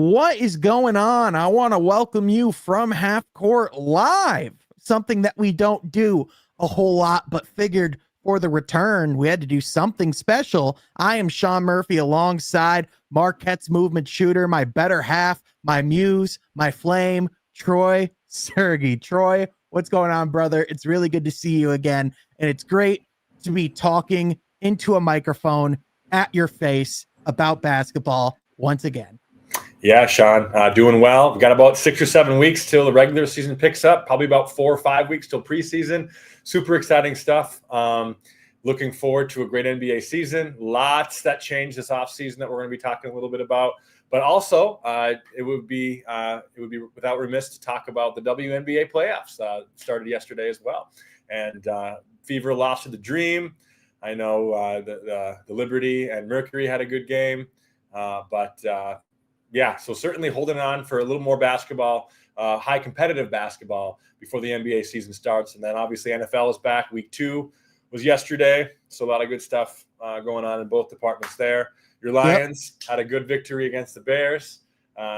What is going on? I want to welcome you from Half Court Live, something that we don't do a whole lot, but figured for the return, we had to do something special. I am Sean Murphy alongside Marquette's movement shooter, my better half, my muse, my flame, Troy Sergey. Troy, what's going on, brother? It's really good to see you again, and it's great to be talking into a microphone at your face about basketball once again. Yeah, Sean, doing well. We've got about 6 or 7 weeks till the regular season picks up, probably about 4 or 5 weeks till preseason. Super exciting stuff. Looking forward to a great NBA season. Lots that changed this offseason that we're going to be talking a little bit about. But also, it would be without remiss to talk about the WNBA playoffs. Started yesterday as well. And Fever lost to the Dream. I know the Liberty and Mercury had a good game. Yeah, so certainly holding on for a little more basketball, high competitive basketball before the NBA season starts. And then obviously NFL is back. Week 2 was yesterday. So a lot of good stuff going on in both departments there. Your Lions had a good victory against the Bears.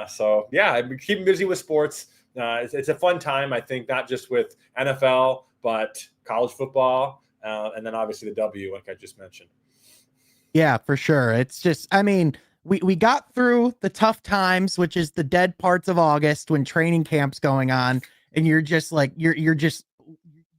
So, yeah, I've been keeping busy with sports. It's a fun time, I think, not just with NFL, but college football. And then obviously the W, like I just mentioned. Yeah, for sure. It's just, I mean, we got through the tough times, which is the dead parts of August when training camp's going on, and you're just like you're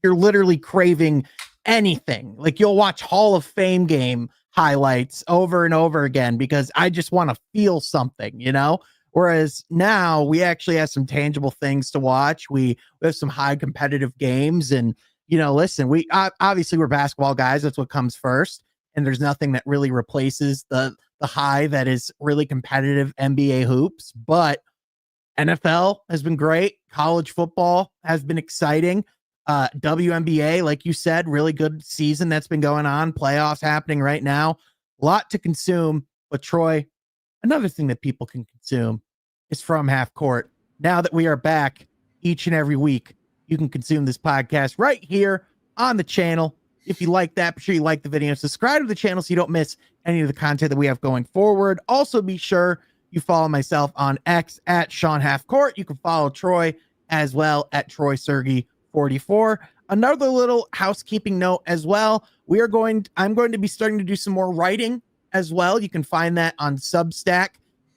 literally craving anything. Like you'll watch Hall of Fame game highlights over and over again because I just want to feel something, you know? Whereas now we actually have some tangible things to watch. We have some high competitive games, and listen, we obviously we're basketball guys. That's what comes first. And there's nothing that really replaces the high that is really competitive NBA hoops. But NFL has been great. College football has been exciting. WNBA, like you said, really good season that's been going on. Playoffs happening right now. A lot to consume. But Troy, another thing that people can consume is From Half Court. Now that we are back each and every week, you can consume this podcast right here on the channel. If you like that, be sure you like the video. Subscribe to the channel so you don't miss any of the content that we have going forward. Also, be sure you follow myself on X at Sean Half Court. You can follow Troy as well at Troy Sergey 44. Another little housekeeping note as well. I'm going to be starting to do some more writing as well. You can find that on Substack,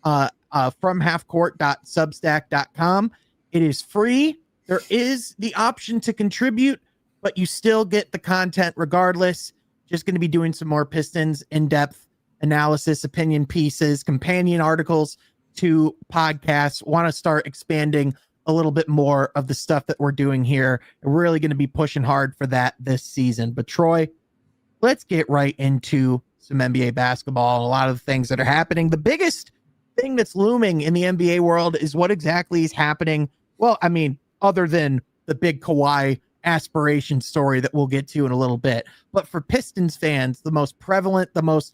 fromhalfcourt.substack.com. It is free. There is the option to contribute, but you still get the content regardless. Just going to be doing some more Pistons in-depth analysis, opinion pieces, companion articles to podcasts. Want to start expanding a little bit more of the stuff that we're doing here. We're really going to be pushing hard for that this season. But Troy, let's get right into some NBA basketball and a lot of the things that are happening. The biggest thing that's looming in the NBA world is what exactly is happening. Well, I mean, other than the big Kawhi aspiration story that we'll get to in a little bit. But for Pistons fans, the most prevalent, the most,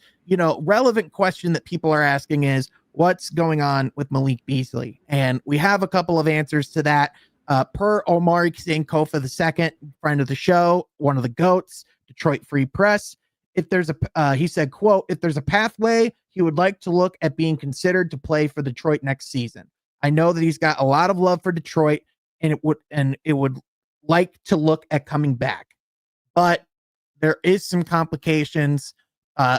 relevant question that people are asking is what's going on with Malik Beasley? And we have a couple of answers to that. Per Omari Sankofa II, friend of the show, one of the GOATs, Detroit Free Press. He said, quote, if there's a pathway, he would like to look at being considered to play for Detroit next season. I know that he's got a lot of love for Detroit and it would like to look at coming back, but there is some complications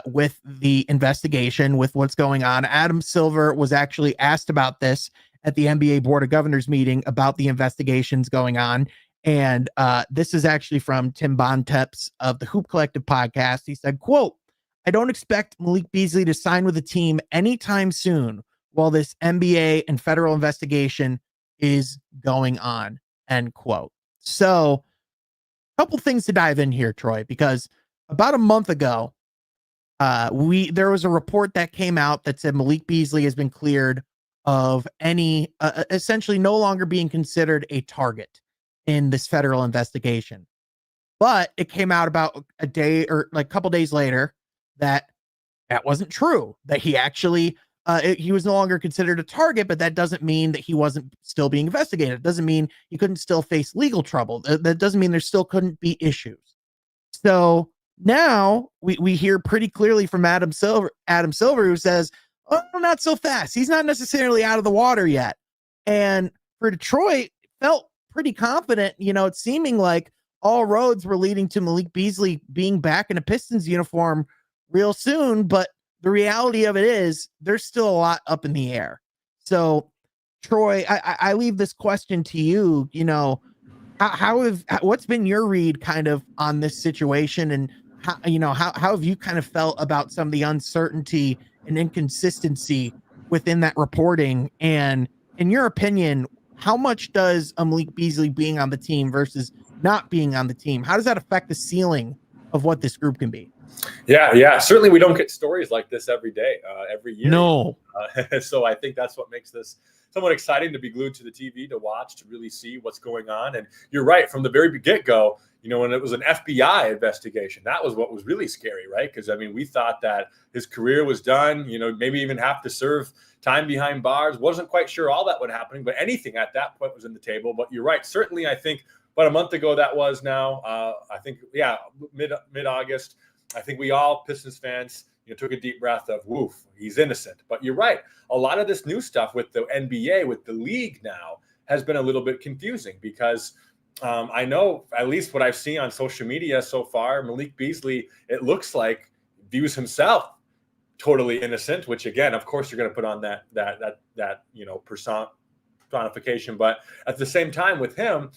with the investigation, with what's going on. Adam Silver was actually asked about this at the NBA Board of Governors meeting about the investigations going on. And this is actually from Tim Bontemps of the Hoop Collective podcast. He said, quote, I don't expect Malik Beasley to sign with the team anytime soon while this NBA and federal investigation is going on, end quote. So a couple things to dive in here, Troy, because about a month ago, there was a report that came out that said Malik Beasley has been cleared of any, essentially no longer being considered a target in this federal investigation. But it came out about a day or like a couple days later that wasn't true, that he actually, he was no longer considered a target, but that doesn't mean that he wasn't still being investigated. It doesn't mean he couldn't still face legal trouble. That doesn't mean there still couldn't be issues. So now we hear pretty clearly from Adam Silver, who says, well, not so fast. He's not necessarily out of the water yet. And for Detroit, felt pretty confident. It's seeming like all roads were leading to Malik Beasley being back in a Pistons uniform real soon. But the reality of it is there's still a lot up in the air. So, Troy, I leave this question to you. What's been your read kind of on this situation, and how have you kind of felt about some of the uncertainty and inconsistency within that reporting? And in your opinion, how much does Malik Beasley being on the team versus not being on the team, how does that affect the ceiling of what this group can be? Yeah. Certainly we don't get stories like this every day, every year. No. So I think that's what makes this somewhat exciting, to be glued to the TV, to watch, to really see what's going on. And you're right, from the very get-go, when it was an FBI investigation, that was what was really scary, right? Because, we thought that his career was done, maybe even have to serve time behind bars. Wasn't quite sure all that would happen, but anything at that point was in the table. But you're right. Certainly, I think about a month ago that was now, I think, mid-August, I think we all, Pistons fans, took a deep breath of, woof, he's innocent. But you're right. A lot of this new stuff with the NBA, with the league now, has been a little bit confusing because I know, at least what I've seen on social media so far, Malik Beasley, it looks like, views himself totally innocent, which again, of course, you're going to put on that personification. But at the same time with him,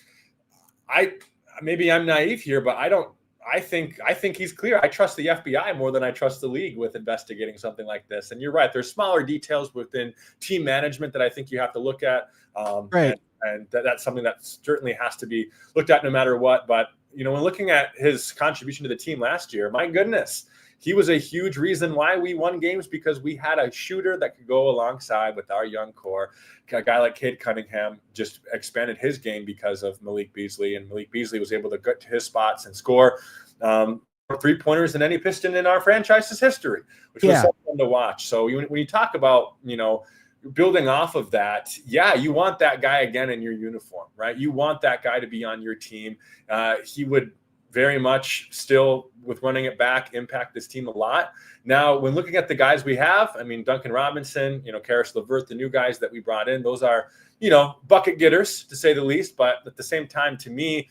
maybe I'm naive here, but I think he's clear. I trust the FBI more than I trust the league with investigating something like this. And you're right. There's smaller details within team management that I think you have to look at. Right. And that's something that certainly has to be looked at no matter what. But, when looking at his contribution to the team last year, my goodness, he was a huge reason why we won games, because we had a shooter that could go alongside with our young core. A guy like Cade Cunningham just expanded his game because of Malik Beasley, and Malik Beasley was able to get to his spots and score more three-pointers than any Piston in our franchise's history, which was so fun to watch. So when you talk about, building off of that, you want that guy again in your uniform, right? You want that guy to be on your team. He would very much still, with running it back, impact this team a lot. Now, when looking at the guys we have, Duncan Robinson, Karis LeVert, the new guys that we brought in, those are, bucket getters, to say the least. But at the same time, to me,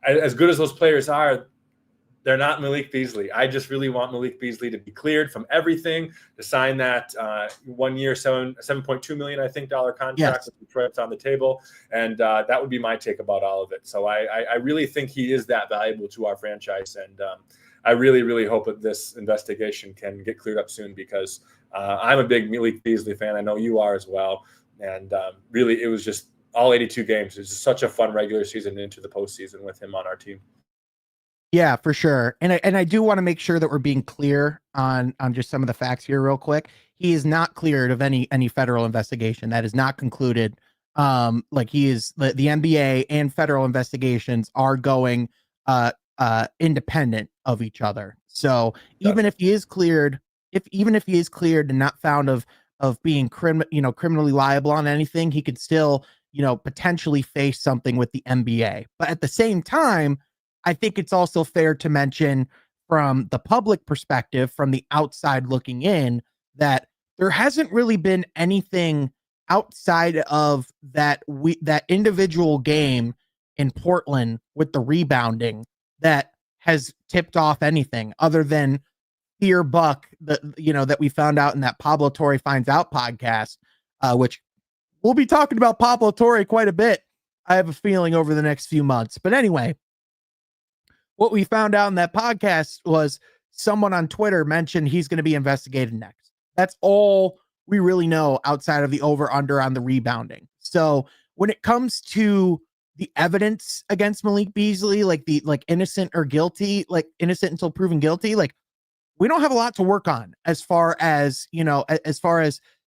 as good as those players are, they're not Malik Beasley. I just really want Malik Beasley to be cleared from everything, to sign that 1 year, $7.2 million, I think, contract with Detroit's on the table. And that would be my take about all of it. So I really think he is that valuable to our franchise. And I really, really hope that this investigation can get cleared up soon, because I'm a big Malik Beasley fan. I know you are as well. And really, it was just all 82 games. It was just such a fun regular season into the postseason with him on our team. Yeah, for sure. And I do want to make sure that we're being clear on just some of the facts here real quick. He is not cleared of any federal investigation. That is not concluded. He is, the NBA and federal investigations are going independent of each other. So even if he is cleared, even if he is cleared and not found of being criminally liable on anything, he could still, potentially face something with the NBA. But at the same time, I think it's also fair to mention, from the public perspective, from the outside looking in, that there hasn't really been anything outside of that individual game in Portland with the rebounding that has tipped off anything other than Fear Buck, that we found out in that Pablo Torre Finds Out podcast, which we'll be talking about Pablo Torre quite a bit, I have a feeling, over the next few months. But anyway, what we found out in that podcast was someone on Twitter mentioned he's going to be investigated next. That's all we really know outside of the over-under on the rebounding. So when it comes to the evidence against Malik Beasley, like innocent or guilty, like innocent until proven guilty, we don't have a lot to work on as far as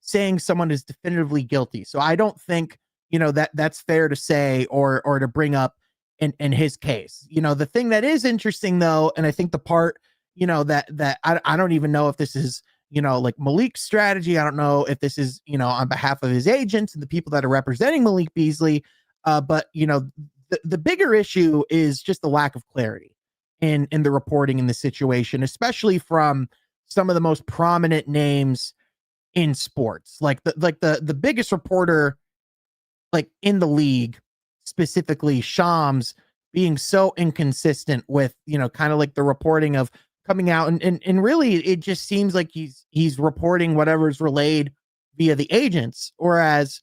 saying someone is definitively guilty. So I don't think, that's fair to say or to bring up in his case. The thing that is interesting, though, and I think the part, that I don't even know if this is, Malik's strategy. I don't know if this is, on behalf of his agents and the people that are representing Malik Beasley. But, the bigger issue is just the lack of clarity in the reporting in the situation, especially from some of the most prominent names in sports. Like the biggest reporter like in the league, specifically Shams, being so inconsistent with, kind of like the reporting of coming out and really it just seems like he's reporting whatever's relayed via the agents, whereas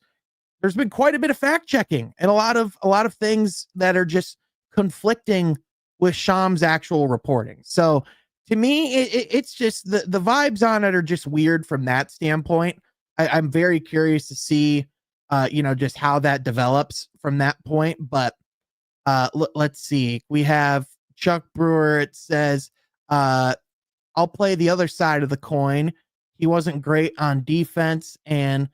there's been quite a bit of fact checking and a lot of things that are just conflicting with Sham's actual reporting. So to me, it's just the vibes on it are just weird from that standpoint. I'm very curious to see, just how that develops from that point. But let's see. We have Chuck Brewer. It says, I'll play the other side of the coin. He wasn't great on defense, and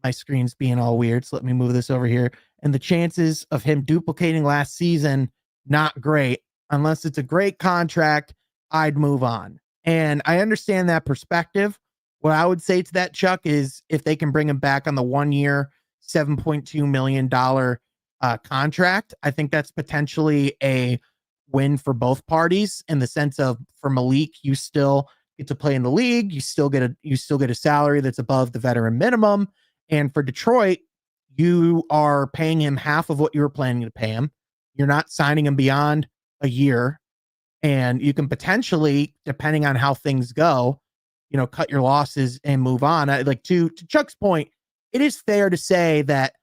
my screen's being all weird. So let me move this over here. And the chances of him duplicating last season, not great. Unless it's a great contract, I'd move on. And I understand that perspective. What I would say to that, Chuck, is if they can bring him back on the 1 year, $7.2 million contract, I think that's potentially a win for both parties, in the sense of, for Malik, you still get to play in the league. You still get a salary that's above the veteran minimum. And for Detroit, you are paying him half of what you were planning to pay him. You're not signing him beyond a year. And you can potentially, depending on how things go, cut your losses and move on. Like to Chuck's point, it is fair to say that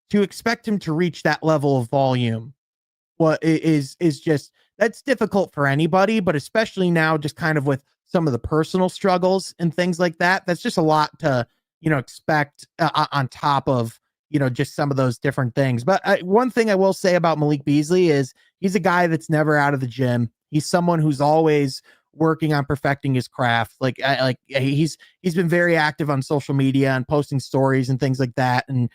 to expect him to reach that level of volume, what is just, that's difficult for anybody, but especially now, just kind of with some of the personal struggles and things like that, that's just a lot to, expect on top of, just some of those different things. But one thing I will say about Malik Beasley is he's a guy that's never out of the gym. He's someone who's always working on perfecting his craft. He's been very active on social media and posting stories and things like that. And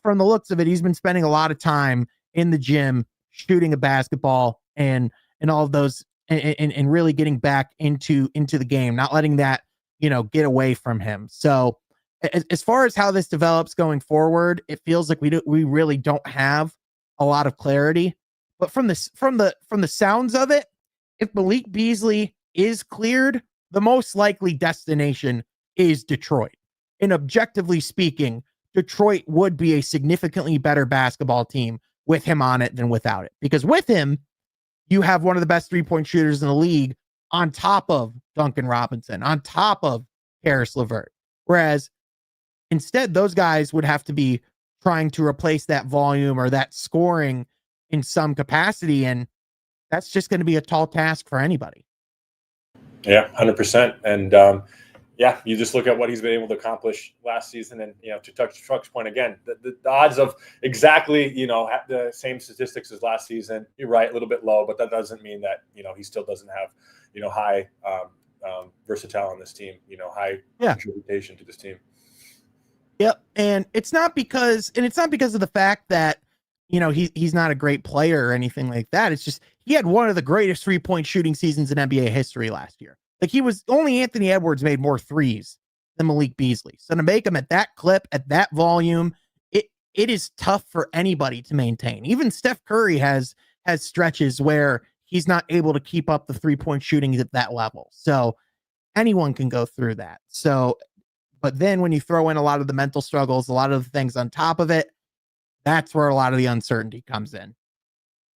from the looks of it, he's been spending a lot of time in the gym, shooting a basketball and all of those, and really getting back into the game, not letting that, get away from him. So as far as how this develops going forward, it feels like we really don't have a lot of clarity. But from the sounds of it, if Malik Beasley is cleared, the most likely destination is Detroit. And objectively speaking, Detroit would be a significantly better basketball team with him on it than without it. Because with him, you have one of the best 3-point shooters in the league on top of Duncan Robinson, on top of Karis LeVert. Whereas instead, those guys would have to be trying to replace that volume or that scoring in some capacity. And that's just going to be a tall task for anybody. Yeah, 100%. And you just look at what he's been able to accomplish last season. And, to touch Chuck's point again, the odds of exactly, the same statistics as last season, you're right, a little bit low, but that doesn't mean that, he still doesn't have, high versatile on this team, high contribution to this team. Yep. And it's not because of the fact that, he's not a great player or anything like that. It's just, he had one of the greatest 3-point shooting seasons in NBA history last year. Like, only Anthony Edwards made more threes than Malik Beasley. So to make him at that clip, at that volume, it is tough for anybody to maintain. Even Steph Curry has stretches where he's not able to keep up the 3-point shooting at that level. So anyone can go through that. So, but then when you throw in a lot of the mental struggles, a lot of the things on top of it, that's where a lot of the uncertainty comes in.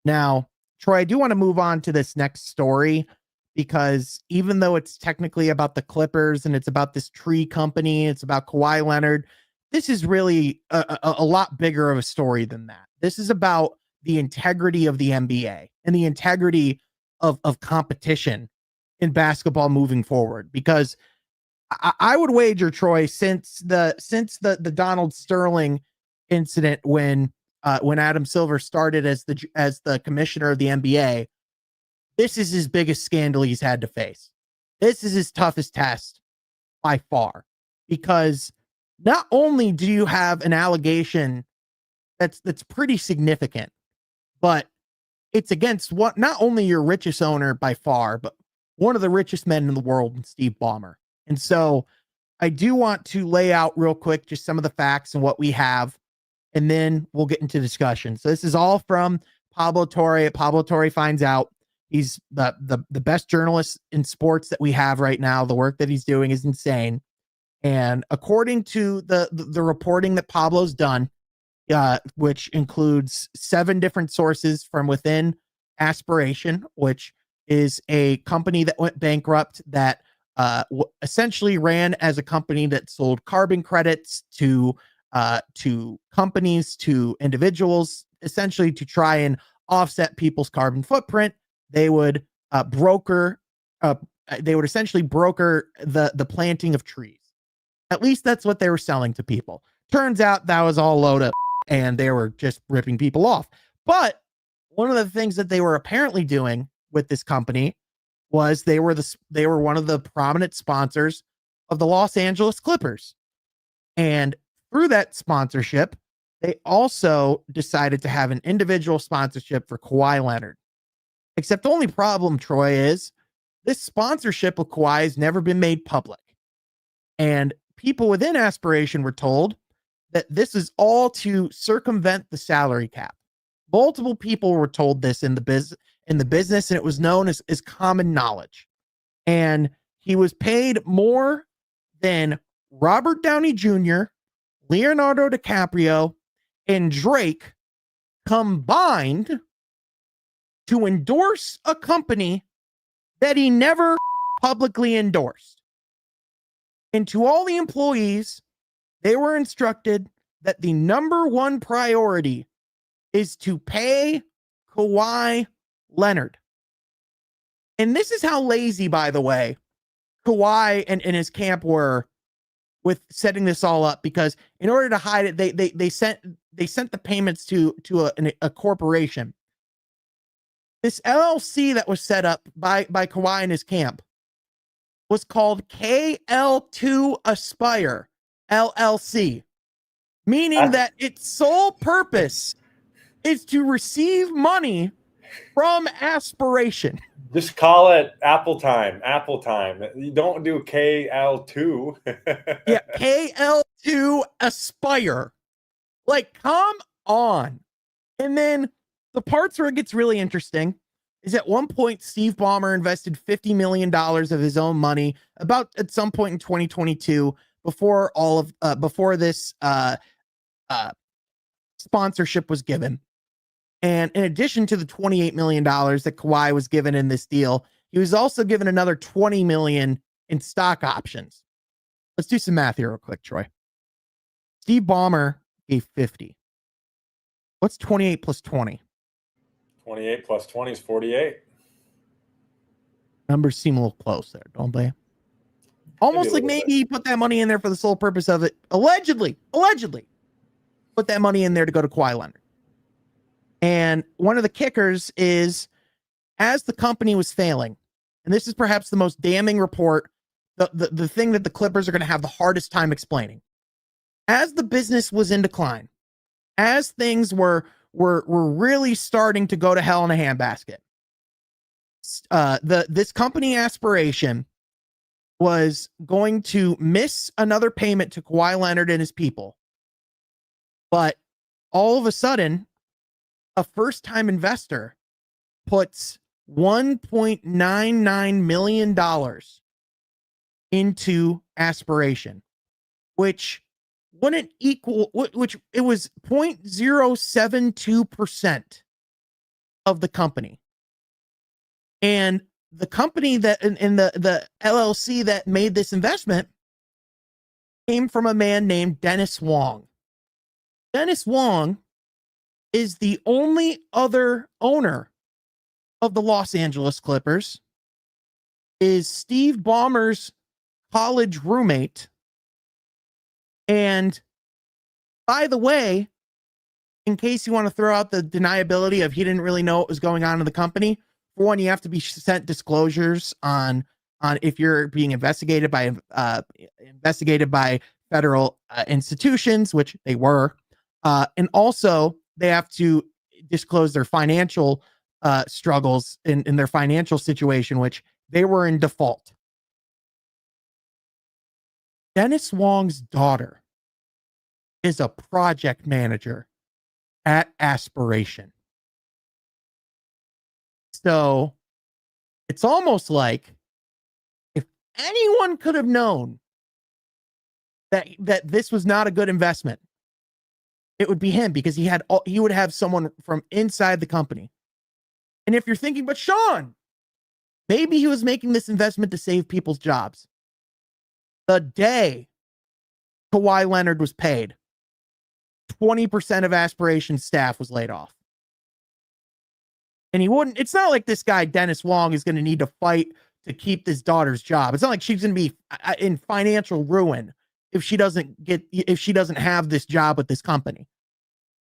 Now, Troy, I do want to move on to this next story, because even though it's technically about the Clippers and it's about this tree company, it's about Kawhi Leonard, this is really a lot bigger of a story than that. This is about the integrity of the NBA and the integrity of competition in basketball moving forward. Because I would wager, Troy, since the Donald Sterling incident, when Adam Silver started as the commissioner of the NBA, this is his biggest scandal he's had to face. This is his toughest test by far, because not only do you have an allegation that's pretty significant, but it's against not only your richest owner by far, but one of the richest men in the world, Steve Ballmer. And so I do want to lay out real quick just some of the facts and what we have, and then we'll get into discussion. So this is all from Pablo Torre. Pablo Torre finds out. He's the best journalist in sports that we have right now. The work that he's doing is insane. And according to the reporting that Pablo's done, which includes 7 different sources from within Aspiration, which is a company that went bankrupt that essentially ran as a company that sold carbon credits to companies, to individuals, essentially to try and offset people's carbon footprint. They would broker, they would essentially broker the planting of trees. At least that's what they were selling to people. Turns out that was all load up, and they were just ripping people off. But one of the things that they were apparently doing with this company was they were one of the prominent sponsors of the Los Angeles Clippers. And through that sponsorship, they also decided to have an individual sponsorship for Kawhi Leonard. Except the only problem, Troy, is this sponsorship of Kawhi has never been made public. And people within Aspiration were told that this is all to circumvent the salary cap. Multiple people were told this in the business, and it was known as common knowledge. And he was paid more than Robert Downey Jr., Leonardo DiCaprio, and Drake combined to endorse a company that he never publicly endorsed. And to all the employees, they were instructed that the number one priority is to pay Kawhi Leonard. And this is how lazy, by the way, Kawhi and his camp were with setting this all up, because in order to hide it, they sent the payments to a corporation. This LLC that was set up by Kawhi and his camp was called KL2 Aspire LLC, meaning that its sole purpose is to receive money from Aspiration. Just call it Apple Time. Apple Time. You don't do KL2. Yeah, KL2 Aspire. Like, come on. And then the parts where it gets really interesting is at one point, Steve Ballmer invested $50 million of his own money about at some point in 2022 before this sponsorship was given. And in addition to the $28 million that Kawhi was given in this deal, he was also given another $20 million in stock options. Let's do some math here real quick, Troy. Steve Ballmer gave 50. What's 28 plus 20? 28 plus 20 is 48. Numbers seem a little close there, don't they? Almost like maybe he put that money in there for the sole purpose of it. Allegedly, put that money in there to go to Kawhi Leonard. And one of the kickers is, as the company was failing, and this is perhaps the most damning report, the thing that the Clippers are going to have the hardest time explaining. As the business was in decline, as things were really starting to go to hell in a handbasket, this company Aspiration was going to miss another payment to Kawhi Leonard and his people. But all of a sudden, a first-time investor puts $1.99 million into Aspiration, which wouldn't equal, which it was 0.072% of the company. And the company that in the LLC that made this investment came from a man named Dennis Wong. Dennis Wong is the only other owner of the Los Angeles Clippers, is Steve Ballmer's college roommate. And by the way, in case you want to throw out the deniability of he didn't really know what was going on in the company, for one, you have to be sent disclosures on if you're being investigated by federal institutions, which they were, and also they have to disclose their financial struggles in their financial situation, which they were in default. Dennis Wong's daughter is a project manager at Aspiration. So it's almost like if anyone could have known that this was not a good investment, it would be him, because he would have someone from inside the company. And if you're thinking, but Sean, maybe he was making this investment to save people's jobs. The day Kawhi Leonard was paid, 20% of Aspiration's staff was laid off. And it's not like this guy, Dennis Wong, is going to need to fight to keep his daughter's job. It's not like she's going to be in financial ruin if she doesn't have this job with this company.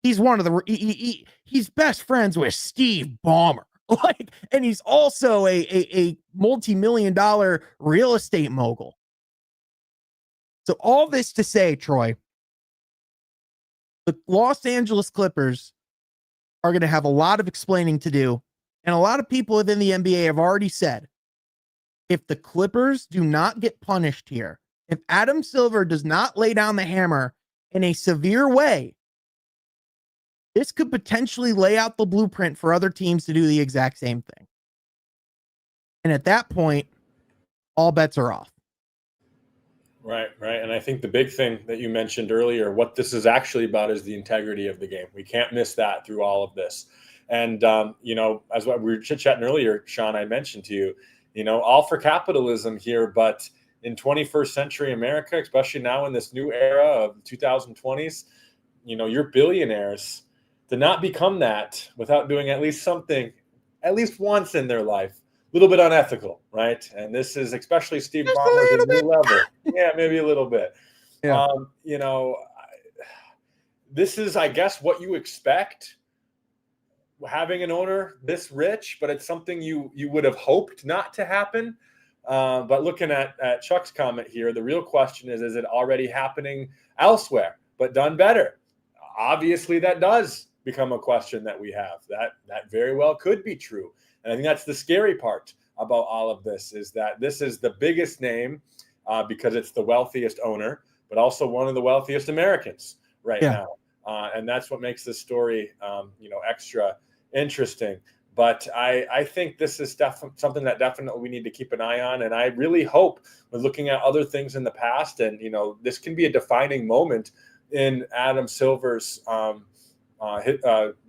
He's one of he's best friends with Steve Ballmer. And he's also a multi-million-dollar real estate mogul. So all this to say, Troy, the Los Angeles Clippers are going to have a lot of explaining to do. And a lot of people within the NBA have already said, if the Clippers do not get punished here, if Adam Silver does not lay down the hammer in a severe way, this could potentially lay out the blueprint for other teams to do the exact same thing. And at that point, all bets are off. Right. And I think the big thing that you mentioned earlier, what this is actually about, is the integrity of the game. We can't miss that through all of this. And, as what we were chit-chatting earlier, Sean, I mentioned to you, all for capitalism here, but in 21st century America, especially now in this new era of 2020s, you're billionaires to not become that without doing at least something, at least once in their life, a little bit unethical, right? And this is especially Steve Ballmer's new level. Yeah, maybe a little bit. Yeah. This is, I guess, what you expect having an owner this rich, but it's something you would have hoped not to happen. But looking at Chuck's comment here, the real question is it already happening elsewhere, but done better? Obviously, that does become a question that we have. That very well could be true. And I think that's the scary part about all of this, is that this is the biggest name because it's the wealthiest owner, but also one of the wealthiest Americans now. And that's what makes this story, extra interesting. But I think this is something that definitely we need to keep an eye on. And I really hope, we're looking at other things in the past, and, this can be a defining moment in Adam Silver's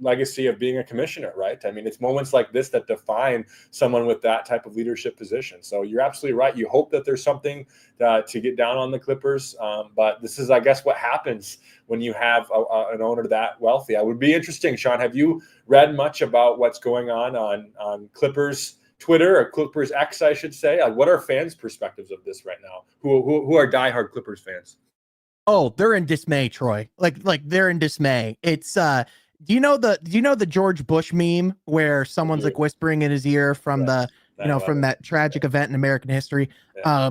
legacy of being a commissioner, right? I mean, it's moments like this that define someone with that type of leadership position. So you're absolutely right. You hope that there's something to get down on the Clippers. But this is, I guess, what happens when you have an owner that wealthy. I would be interesting, Sean, have you read much about what's going on Clippers Twitter, or Clippers X, I should say? What are fans' perspectives of this right now, who are diehard Clippers fans? Oh, they're in dismay, Troy. Like they're in dismay. It's do you know the George Bush meme where someone's like whispering in his ear from from that tragic event in American history? Yeah.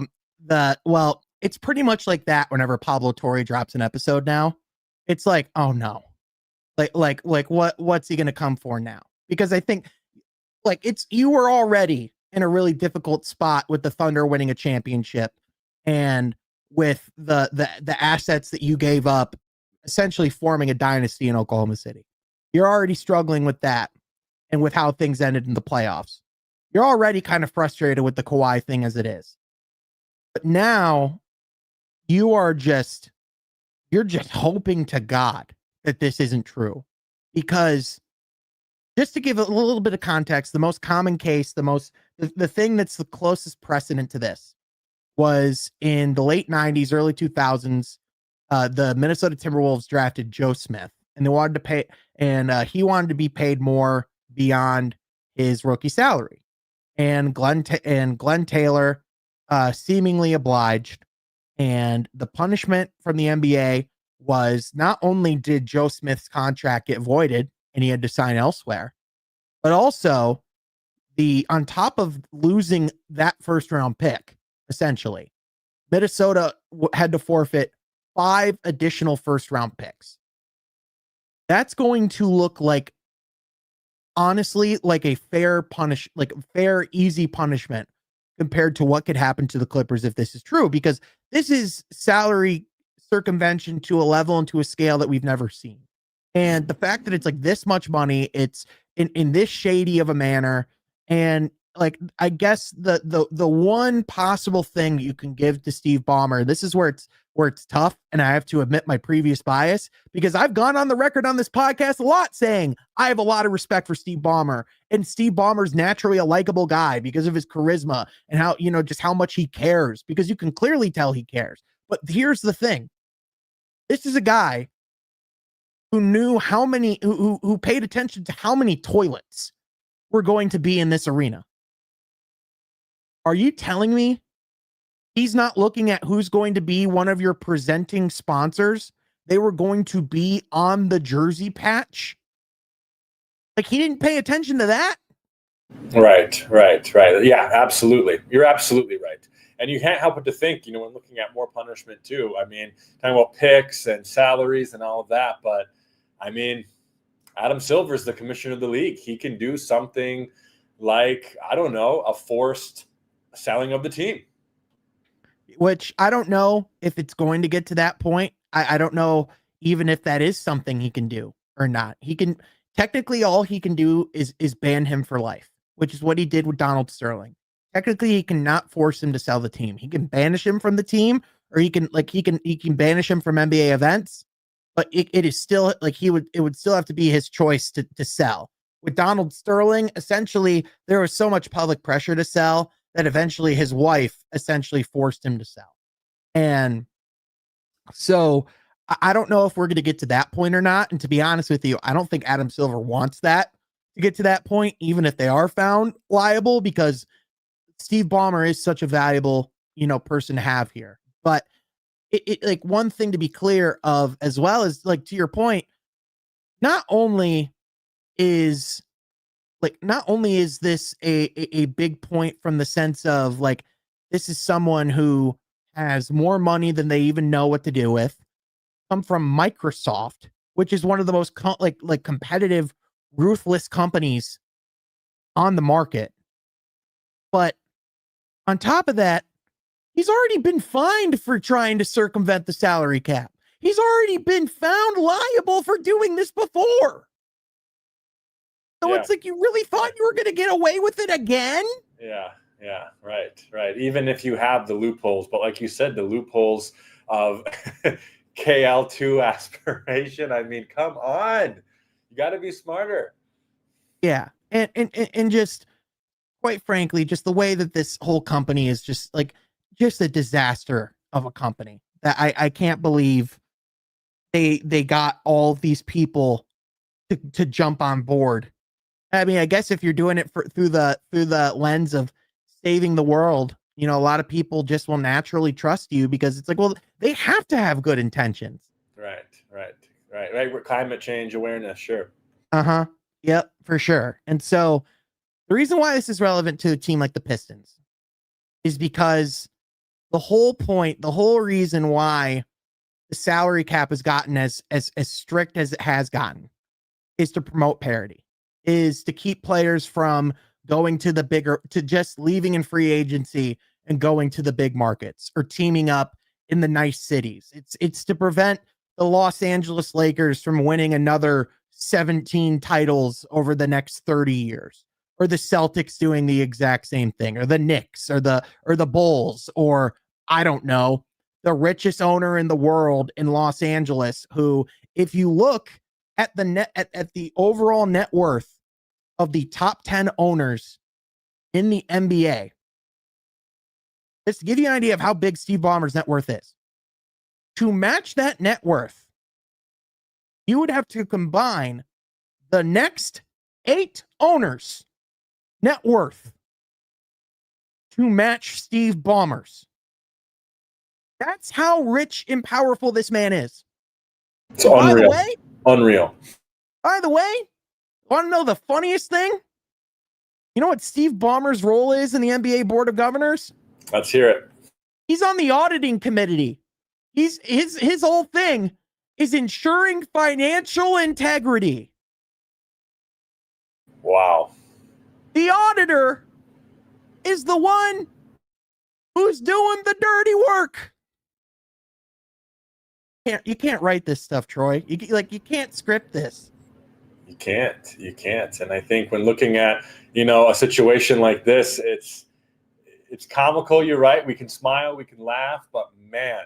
It's pretty much like that whenever Pablo Torre drops an episode now. It's like, oh no. Like what's he gonna come for now? Because I think you were already in a really difficult spot with the Thunder winning a championship, and with the assets that you gave up, essentially forming a dynasty in Oklahoma City. You're already struggling with that, and with how things ended in the playoffs. You're already kind of frustrated with the Kawhi thing as it is. But now you're just hoping to God that this isn't true. Because, just to give a little bit of context, the most common case, the thing that's the closest precedent to this was in the late 90s, early 2000s. The Minnesota Timberwolves drafted Joe Smith, and they wanted to pay, and he wanted to be paid more beyond his rookie salary. And Glenn Taylor seemingly obliged. And the punishment from the NBA was, not only did Joe Smith's contract get voided and he had to sign elsewhere, but also on top of losing that first round pick, essentially, Minnesota had to forfeit 5 additional first round picks. That's going to look like, honestly, like a fair, easy punishment compared to what could happen to the Clippers if this is true, because this is salary circumvention to a level and to a scale that we've never seen. And the fact that it's like this much money, it's in this shady of a manner, and like I guess the one possible thing you can give to Steve Ballmer, this is where it's tough, and I have to admit my previous bias, because I've gone on the record on this podcast a lot saying I have a lot of respect for Steve Ballmer, and Steve Ballmer's naturally a likable guy because of his charisma and how, just how much he cares, because you can clearly tell he cares. But here's the thing. This is a guy who knew how many who paid attention to how many toilets were going to be in this arena. Are you telling me he's not looking at who's going to be one of your presenting sponsors? They were going to be on the jersey patch. Like, he didn't pay attention to that. Right. Yeah, absolutely. You're absolutely right. And you can't help but to think, when looking at more punishment too. I mean, talking about picks and salaries and all of that. But I mean, Adam Silver's the commissioner of the league. He can do something like, I don't know, a forced selling of the team. Which I don't know if it's going to get to that point. I don't know even if that is something he can do or not. He can technically, all he can do is ban him for life, which is what he did with Donald Sterling. Technically, he cannot force him to sell the team. He can banish him from the team, or he can banish him from NBA events. But it is still like it would still have to be his choice to sell. With Donald Sterling, essentially, there was so much public pressure to sell that eventually his wife essentially forced him to sell. And so I don't know if we're going to get to that point or not. And to be honest with you, I don't think Adam Silver wants that to get to that point, even if they are found liable, because Steve Ballmer is such a valuable, person to have here. But it like, one thing to be clear of, as well as, like, to your point, not only is this a big point from the sense of, like, this is someone who has more money than they even know what to do with, come from Microsoft, which is one of the most competitive, ruthless companies on the market. But on top of that, he's already been fined for trying to circumvent the salary cap. He's already been found liable for doing this before. So It's like, you really thought you were going to get away with it again? Yeah, right. Even if you have the loopholes, but like you said, the loopholes of KL2 aspiration. I mean, come on. You got to be smarter. Yeah. And just, quite frankly, just the way that this whole company is just a disaster of a company, that I can't believe they got all these people to jump on board. I mean, I guess if you're doing it through the lens of saving the world, a lot of people just will naturally trust you, because it's like, well, they have to have good intentions. Right. With climate change awareness, sure. Yep, for sure. And so the reason why this is relevant to a team like the Pistons is because the whole reason why the salary cap has gotten as strict as it has gotten is to promote parity, is to keep players from going to just leaving in free agency and going to the big markets, or teaming up in the nice cities. It's to prevent the Los Angeles Lakers from winning another 17 titles over the next 30 years, or the Celtics doing the exact same thing, or the Knicks, or the Bulls, or, I don't know, the richest owner in the world in Los Angeles, who, if you look at the overall net worth of the top 10 owners in the NBA, just to give you an idea of how big Steve Ballmer's net worth is, to match that net worth, you would have to combine the next 8 owners' net worth to match Steve Ballmer's. That's how rich and powerful this man is. It's unreal. Unreal. By the way, want to know the funniest thing? You know what Steve Ballmer's role is in the NBA Board of Governors? Let's hear it. He's on the auditing committee. His whole thing is ensuring financial integrity. Wow. The auditor is the one who's doing the dirty work. You can't write this stuff, Troy. You can't script this. You can't. And I think when looking at, a situation like this, it's comical. You're right. We can smile, we can laugh, but man,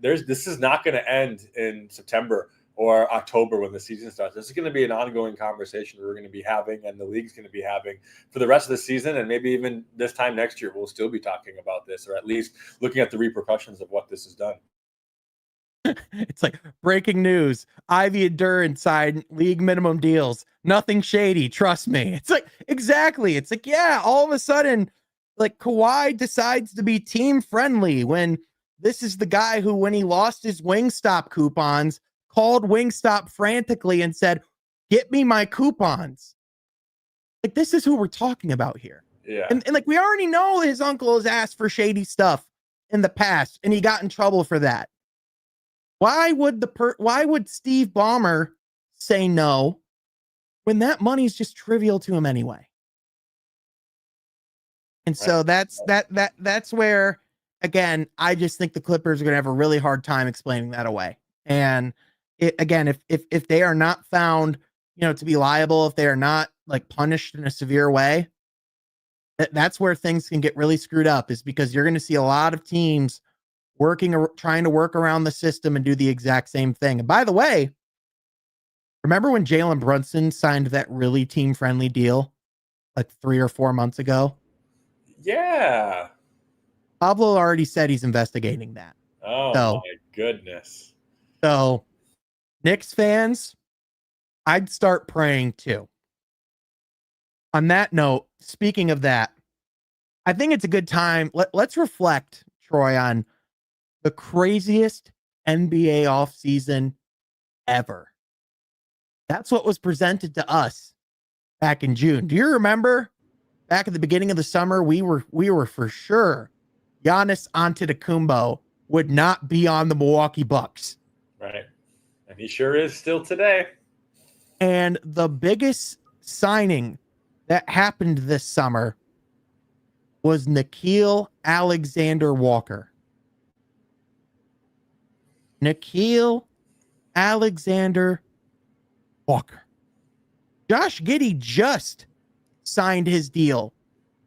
this is not going to end in September or October when the season starts. This is going to be an ongoing conversation we're going to be having, and the league's going to be having for the rest of the season, and maybe even this time next year, we'll still be talking about this, or at least looking at the repercussions of what this has done. It's like breaking news. Ivy and Duran signed league minimum deals. Nothing shady. Trust me. It's like, exactly. It's like, yeah, all of a sudden, like Kawhi decides to be team friendly when this is the guy who, when he lost his Wingstop coupons, called Wingstop frantically and said, "Get me my coupons." Like, this is who we're talking about here. Yeah. And like, we already know his uncle has asked for shady stuff in the past and he got in trouble for that. Why would Steve Ballmer say no when that money's just trivial to him anyway? And so that's where, again, I just think the Clippers are going to have a really hard time explaining that away. And if they are not found, to be liable, if they are not like punished in a severe way, that's where things can get really screwed up, is because you're going to see a lot of teams trying to work around the system and do the exact same thing. And by the way, remember when Jalen Brunson signed that really team-friendly deal like 3 or 4 months ago? Yeah. Pablo already said he's investigating that. Oh, my goodness. So, Knicks fans, I'd start praying too. On that note, speaking of that, I think it's a good time. Let's reflect, Troy, on the craziest NBA offseason ever. That's what was presented to us back in June. Do you remember back at the beginning of the summer, we were for sure Giannis Antetokounmpo would not be on the Milwaukee Bucks. Right. And he sure is still today. And the biggest signing that happened this summer was Nickeil Alexander-Walker. Nickeil Alexander-Walker. Josh Giddey just signed his deal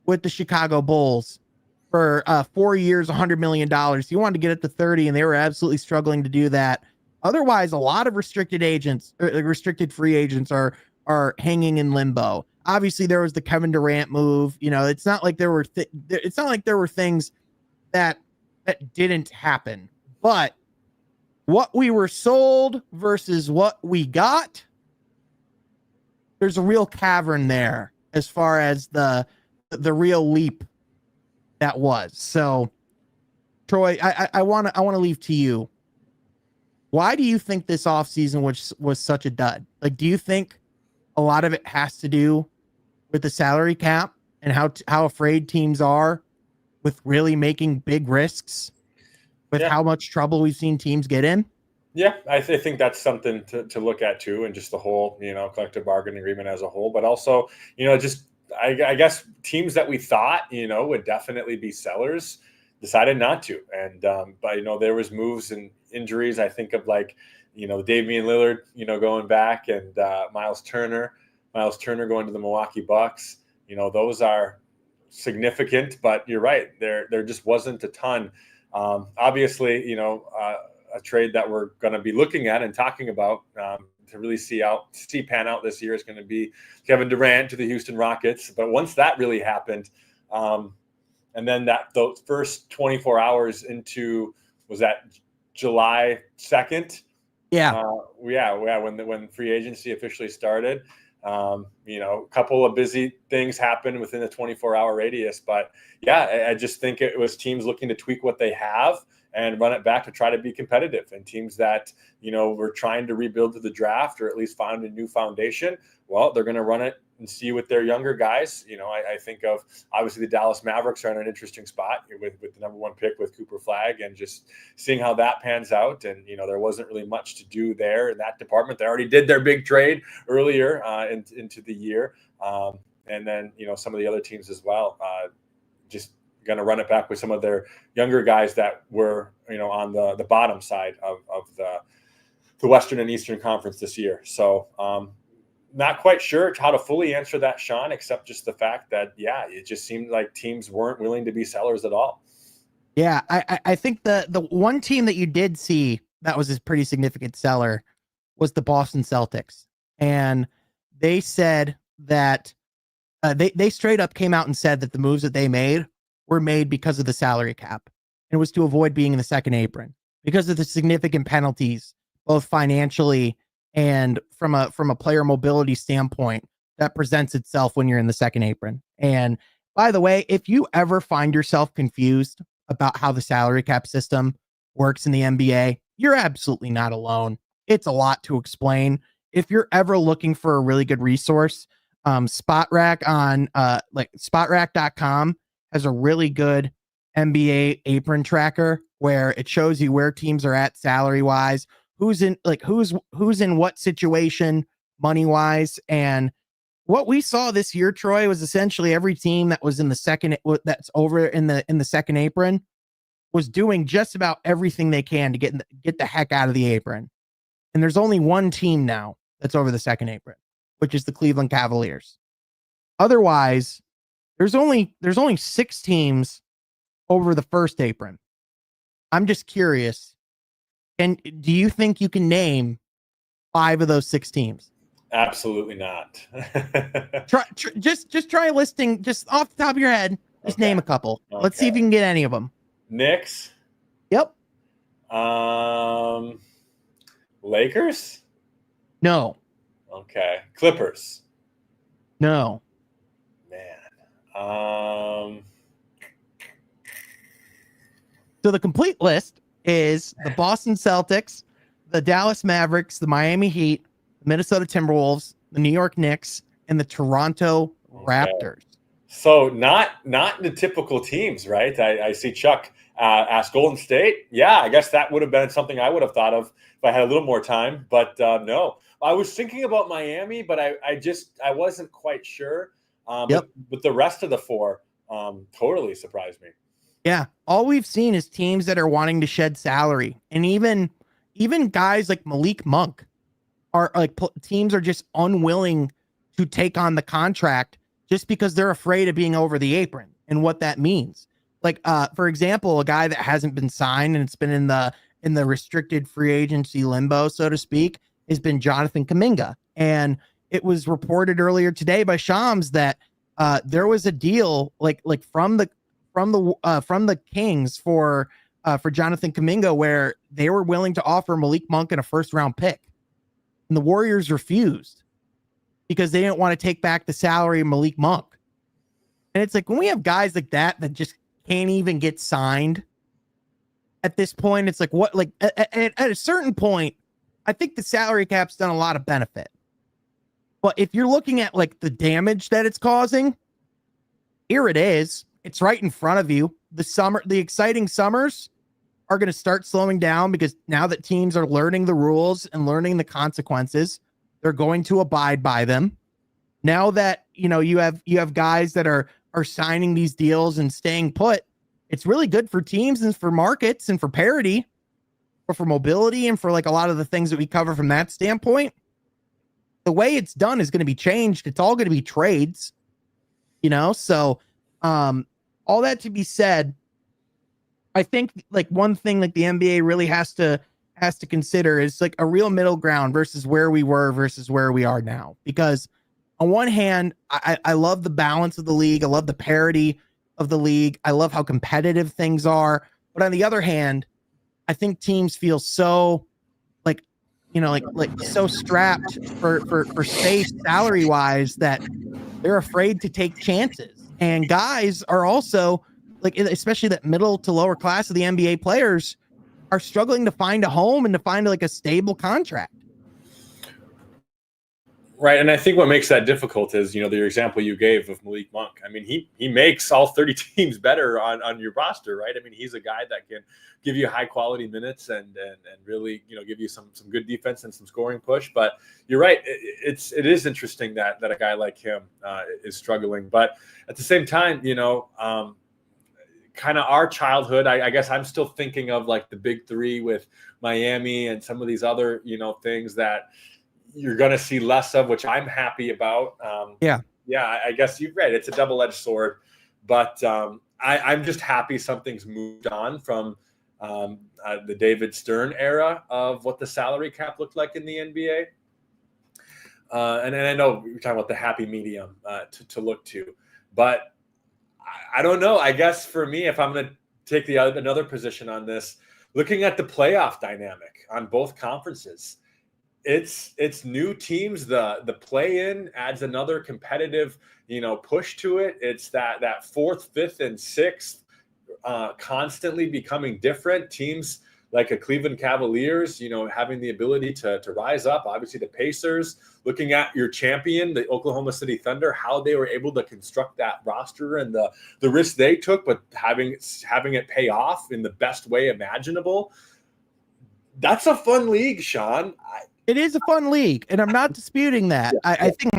with the Chicago Bulls for 4 years, $100 million. He wanted to get it to 30, and they were absolutely struggling to do that. Otherwise, a lot of restricted free agents are hanging in limbo. Obviously, there was the Kevin Durant move. It's not like there were things that didn't happen. But what we were sold versus what we got, there's a real cavern there as far as the real leap that was. So, Troy, I want to leave to you. Why do you think this offseason was such a dud? Like, do you think a lot of it has to do with the salary cap and how afraid teams are with really making big risks with how much trouble we've seen teams get in? Yeah, I think that's something to look at too, and just the whole, collective bargaining agreement as a whole, but also, I guess teams that we thought, would definitely be sellers decided not to. And, but, there was moves and injuries. I think of Damian Lillard, going back, and Miles Turner going to the Milwaukee Bucks. Those are significant, but you're right. There just wasn't a ton. Obviously, a trade that we're going to be looking at and talking about to really see pan out this year is going to be Kevin Durant to the Houston Rockets. But once that really happened, and then those first 24 hours into, was that July 2nd? Yeah. When free agency officially started, a couple of busy things happened within a 24-hour radius. But yeah, I just think it was teams looking to tweak what they have and run it back to try to be competitive. And teams that, were trying to rebuild to the draft or at least find a new foundation, well, they're going to run it and see with their younger guys. I think of, obviously, the Dallas Mavericks are in an interesting spot with the number 1 pick with Cooper Flagg, and just seeing how that pans out. And, there wasn't really much to do there in that department. They already did their big trade earlier into the year. And then, some of the other teams as well, just going to run it back with some of their younger guys that were, on the bottom side of the Western and Eastern Conference this year. So not quite sure how to fully answer that, Sean, except just the fact that, yeah, it just seemed like teams weren't willing to be sellers at all. Yeah, I think the one team that you did see that was a pretty significant seller was the Boston Celtics. And they said that they straight up came out and said that the moves that they made were made because of the salary cap. And it was to avoid being in the second apron because of the significant penalties, both financially and from a player mobility standpoint that presents itself when you're in the second apron. And by the way, if you ever find yourself confused about how the salary cap system works in the NBA, you're absolutely not alone. It's a lot to explain. If you're ever looking for a really good resource, Spot Rack on like spotrack.com has a really good NBA apron tracker where it shows you where teams are at salary wise, who's in what situation money wise. And what we saw this year, Troy, was essentially every team that was in the second, that's over in the second apron, was doing just about everything they can to get the heck out of the apron. And there's only one team now that's over the second apron, which is the Cleveland Cavaliers. Otherwise, there's only 6 teams over the first apron. I'm just curious. And do you think you can name 5 of those 6 teams? Absolutely not. Just try listing, just off the top of your head. Just name a couple. Okay. Let's see if you can get any of them. Knicks. Yep. Lakers. No. Okay. Clippers. No. Man. So the complete list is the Boston Celtics, the Dallas Mavericks, the Miami Heat, the Minnesota Timberwolves, the New York Knicks, and the Toronto Raptors. So not the typical teams, right? I see Chuck ask Golden State. Yeah, I guess that would have been something I would have thought of if I had a little more time. But no, I was thinking about Miami, but I wasn't quite sure. But the rest of the 4 totally surprised me. Yeah, all we've seen is teams that are wanting to shed salary, and even guys like Malik Monk are like teams are just unwilling to take on the contract just because they're afraid of being over the apron and what that means. Like, for example, a guy that hasn't been signed and it's been in the restricted free agency limbo, so to speak, has been Jonathan Kuminga. And it was reported earlier today by Shams that there was a deal like from the Kings for Jonathan Kuminga where they were willing to offer Malik Monk in a 1st-round pick, and the Warriors refused because they didn't want to take back the salary of Malik Monk. And it's like when we have guys like that just can't even get signed at this point, it's like what, like at a certain point, I think the salary cap's done a lot of benefit. But if you're looking at like the damage that it's causing, here it is. It's right in front of you. The exciting summers are going to start slowing down because now that teams are learning the rules and learning the consequences, they're going to abide by them. Now that, you have guys that are signing these deals and staying put, it's really good for teams and for markets and for parity, or for mobility and for like a lot of the things that we cover from that standpoint. The way it's done is going to be changed. It's all going to be trades, so all that to be said, I think like one thing like the NBA really has to consider is like a real middle ground versus where we were versus where we are now. Because on one hand, I love the balance of the league. I love the parity of the league. I love how competitive things are. But on the other hand, I think teams feel so like so strapped for space salary wise that they're afraid to take chances. And guys are also like, especially that middle to lower class of the NBA players, are struggling to find a home and to find like a stable contract. Right. And I think what makes that difficult is, the example you gave of Malik Monk. I mean, he makes all 30 teams better on your roster, right? I mean, he's a guy that can give you high quality minutes and really, give you some good defense and some scoring push. But you're right. It is interesting that a guy like him is struggling. But at the same time, kind of our childhood, I guess I'm still thinking of like the big 3 with Miami and some of these other, things that, you're going to see less of, which I'm happy about. Yeah, I guess you're right. It's a double-edged sword, but I'm just happy something's moved on from the David Stern era of what the salary cap looked like in the NBA. And I know you're talking about the happy medium to look to, but I don't know. I guess for me, if I'm going to take another position on this, looking at the playoff dynamic on both conferences, it's new teams. The play-in adds another competitive, push to it. It's that fourth, fifth, and sixth constantly becoming different. Teams like a Cleveland Cavaliers, having the ability to rise up. Obviously, the Pacers, looking at your champion, the Oklahoma City Thunder, how they were able to construct that roster and the risk they took, but having it pay off in the best way imaginable. That's a fun league, Sean. It is a fun league, and I'm not disputing that. I think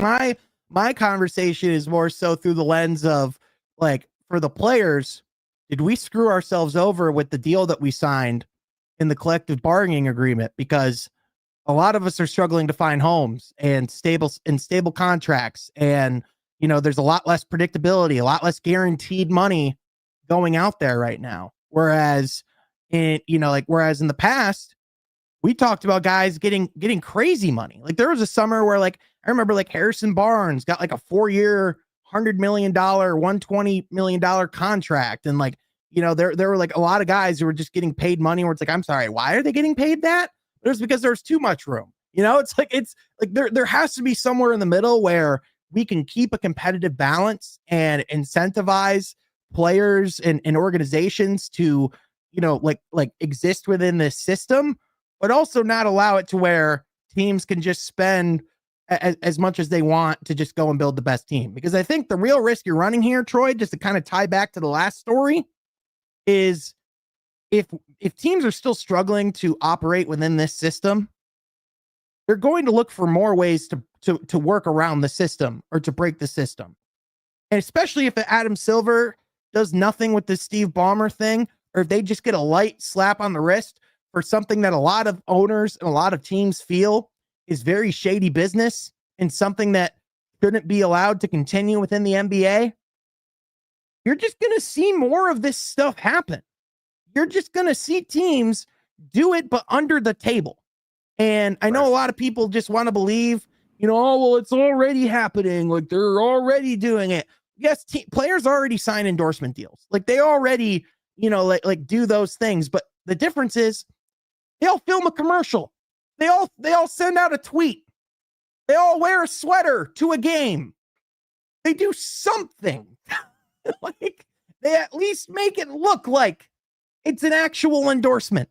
my conversation is more so through the lens of, like, for the players, did we screw ourselves over with the deal that we signed in the collective bargaining agreement? Because a lot of us are struggling to find homes and stable contracts, and there's a lot less predictability, a lot less guaranteed money going out there right now. Whereas in the past, we talked about guys getting crazy money. Like, there was a summer where, like, I remember, like, Harrison Barnes got like a 4-year, $100 million, $120 million contract. And, like, there were like a lot of guys who were just getting paid money where it's like, I'm sorry, why are they getting paid that? It's because there's too much room. It's like there has to be somewhere in the middle where we can keep a competitive balance and incentivize players and organizations to, like exist within this system, but also not allow it to where teams can just spend as much as they want to just go and build the best team. Because I think the real risk you're running here, Troy, just to kind of tie back to the last story, is if teams are still struggling to operate within this system, they're going to look for more ways to work around the system or to break the system. And especially if Adam Silver does nothing with this Steve Ballmer thing, or if they just get a light slap on the wrist for something that a lot of owners and a lot of teams feel is very shady business and something that shouldn't be allowed to continue within the NBA, you're just going to see more of this stuff happen. You're just going to see teams do it, but under the table. And I know a lot of people just want to believe, oh, well, it's already happening. Like, they're already doing it. Yes, players already sign endorsement deals. Like, they already, like do those things. But the difference is they all film a commercial. They all send out a tweet. They all wear a sweater to a game. They do something. Like, they at least make it look like it's an actual endorsement,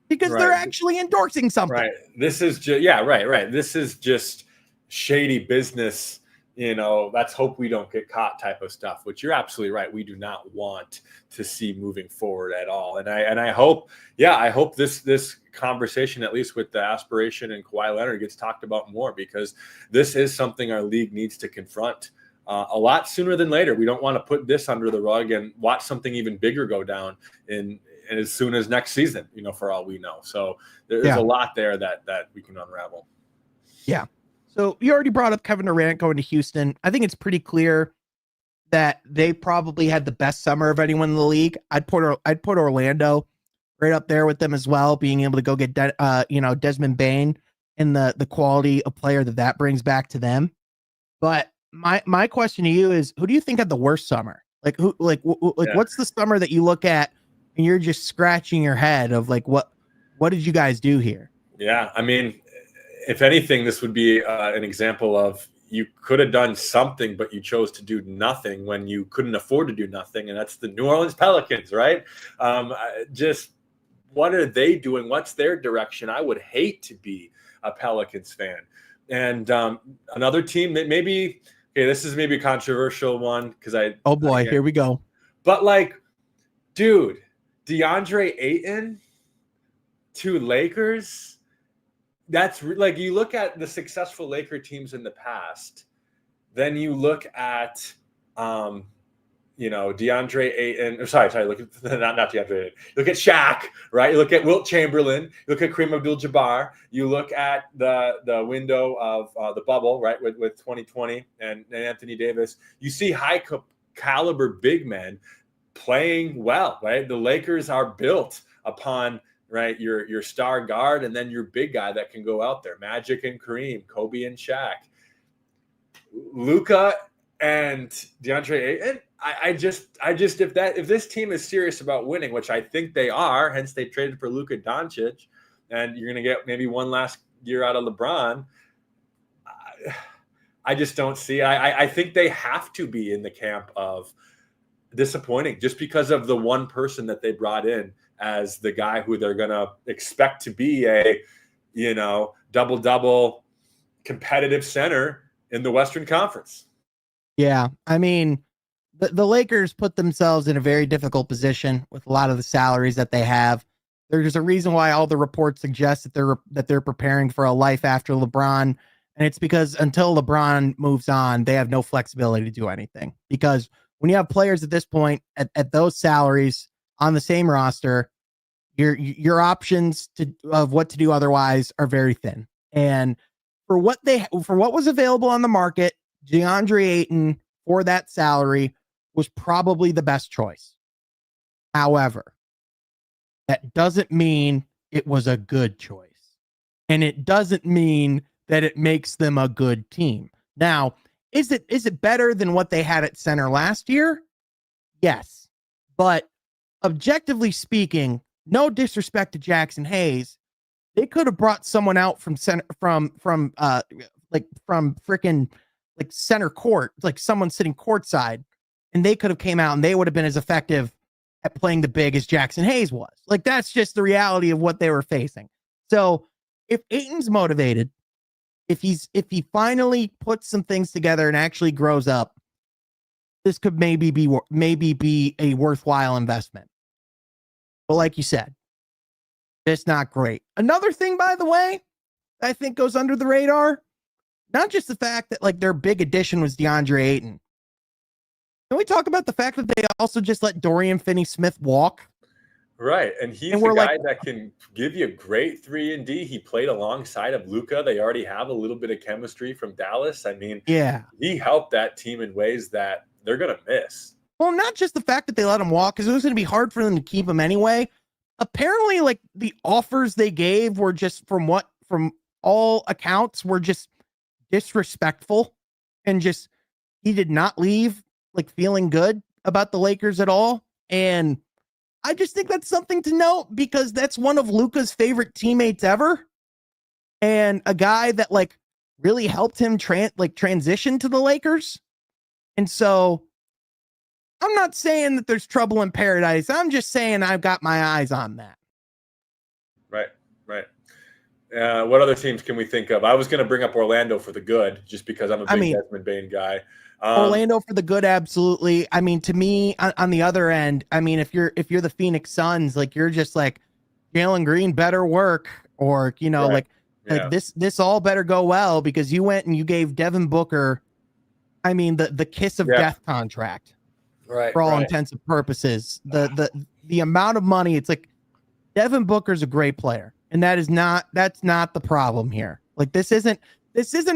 because they're actually endorsing something. Right. This is just, right. This is just shady business. Let's hope we don't get caught type of stuff, which you're absolutely right. We do not want to see moving forward at all. And I hope this conversation, at least with the aspiration and Kawhi Leonard, gets talked about more, because this is something our league needs to confront a lot sooner than later. We don't want to put this under the rug and watch something even bigger go down in as soon as next season, for all we know. So there's a lot there that we can unravel. Yeah. So you already brought up Kevin Durant going to Houston. I think it's pretty clear that they probably had the best summer of anyone in the league. I'd put Orlando right up there with them as well, being able to go get Desmond Bane and the quality of player that brings back to them. But my question to you is, who do you think had the worst summer? Like, what's the summer that you look at and you're just scratching your head of, like, what did you guys do here? Yeah, I mean, if anything, this would be an example of, you could have done something, but you chose to do nothing when you couldn't afford to do nothing. And that's the New Orleans Pelicans, right? Just what are they doing? What's their direction? I would hate to be a Pelicans fan. And another team that maybe, this is maybe a controversial one, because here we go. But, like, dude, DeAndre Ayton to Lakers. That's like, you look at the successful Laker teams in the past, then you look at, DeAndre Ayton. Or sorry. Look at not DeAndre Ayton. Look at Shaq, right? You look at Wilt Chamberlain. You look at Kareem Abdul-Jabbar. You look at the window of the bubble, right, with 2020 and Anthony Davis. You see high caliber big men playing well, right? The Lakers are built upon, right, your star guard and then your big guy that can go out there. Magic and Kareem, Kobe and Shaq. Luka and DeAndre Ayton, I just if this team is serious about winning, which I think they are, hence they traded for Luka Doncic, and you're going to get maybe one last year out of LeBron. I just don't see. I think they have to be in the camp of disappointing just because of the one person that they brought in as the guy who they're going to expect to be a, double-double competitive center in the Western Conference. Yeah. I mean, the Lakers put themselves in a very difficult position with a lot of the salaries that they have. There's a reason why all the reports suggest that they're preparing for a life after LeBron. And it's because until LeBron moves on, they have no flexibility to do anything. Because when you have players at this point at those salaries on the same roster, your options of what to do otherwise are very thin. And for what was available on the market, DeAndre Ayton for that salary was probably the best choice. However, that doesn't mean it was a good choice. And it doesn't mean that it makes them a good team. Now, is it better than what they had at center last year? Yes. But objectively speaking, no disrespect to Jackson Hayes, they could have brought someone out from center from freaking center court, like someone sitting courtside, and they could have came out and they would have been as effective at playing the big as Jackson Hayes was. Like, that's just the reality of what they were facing. So if Ayton's motivated, if he finally puts some things together and actually grows up, this could maybe be a worthwhile investment. But like you said, it's not great. Another thing, by the way, I think goes under the radar, not just the fact that their big addition was DeAndre Ayton. Can we talk about the fact that they also just let Dorian Finney-Smith walk? Right, and he's the guy that can give you a great 3-and-D. He played alongside of Luka. They already have a little bit of chemistry from Dallas. I mean, yeah, he helped that team in ways that they're going to miss. Well, not just the fact that they let him walk, because it was going to be hard for them to keep him anyway. Apparently, the offers they gave were just, from all accounts, were just disrespectful, and just he did not leave feeling good about the Lakers at all. And I just think that's something to note, because that's one of Luka's favorite teammates ever, and a guy that really helped him transition to the Lakers. And so I'm not saying that there's trouble in paradise. I'm just saying I've got my eyes on that. Right. What other teams can we think of? I was going to bring up Orlando for the good, just because I'm a big Desmond Bane guy. Orlando for the good, absolutely. I mean, to me, on the other end, I mean, if you're the Phoenix Suns, you're just Jalen Green better work, or right. this all better go well, because you went and you gave Devin Booker, I mean, the kiss of death contract. Right. For all intents and purposes, the amount of money, it's Devin Booker's a great player, and that's not the problem here. This isn't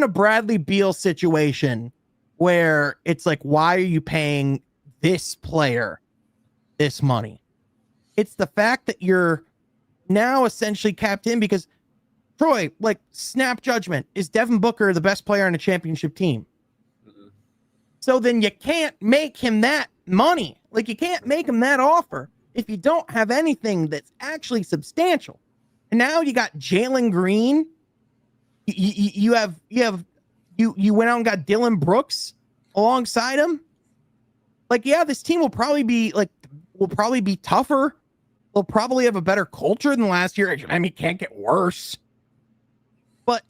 a Bradley Beal situation where it's why are you paying this player this money? It's the fact that you're now essentially capped in, because Troy, snap judgment, is Devin Booker the best player on a championship team? Mm-hmm. So then you can't make him that money. You can't make him that offer if you don't have anything that's actually substantial. And now you got Jalen Green. You went out and got Dylan Brooks alongside him. This team will probably be tougher. They'll probably have a better culture than last year. I mean, it can't get worse. But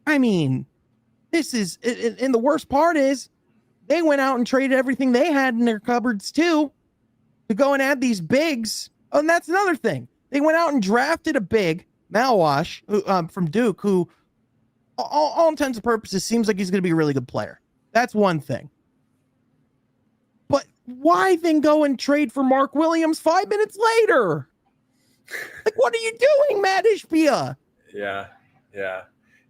I mean, this is, and the worst part is, they went out and traded everything they had in their cupboards too to go and add these bigs. Oh, and that's another thing. They went out and drafted a big, Malwash, from Duke, who, all intents and purposes, seems like he's going to be a really good player. That's one thing. But why then go and trade for Mark Williams 5 minutes later? Like, what are you doing, Matt Ishbia? Yeah.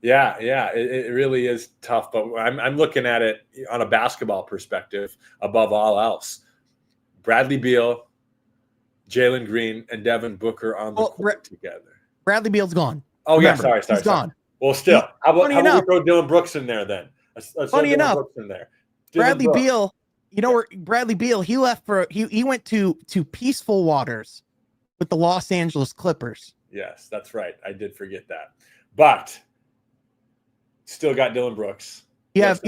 It really is tough, but I'm looking at it on a basketball perspective above all else. Bradley Beal, Jalen Green, and Devin Booker on the court together. Bradley Beal's gone. Oh, Remember, yeah, sorry. He's gone. Well, still, how about we throw Dylan Brooks in there then? Funny enough, Brooks in there. Bradley Beal, where Bradley Beal, he left he went to peaceful waters with the Los Angeles Clippers. Yes, that's right. I did forget that. But still got Dylan Brooks. You have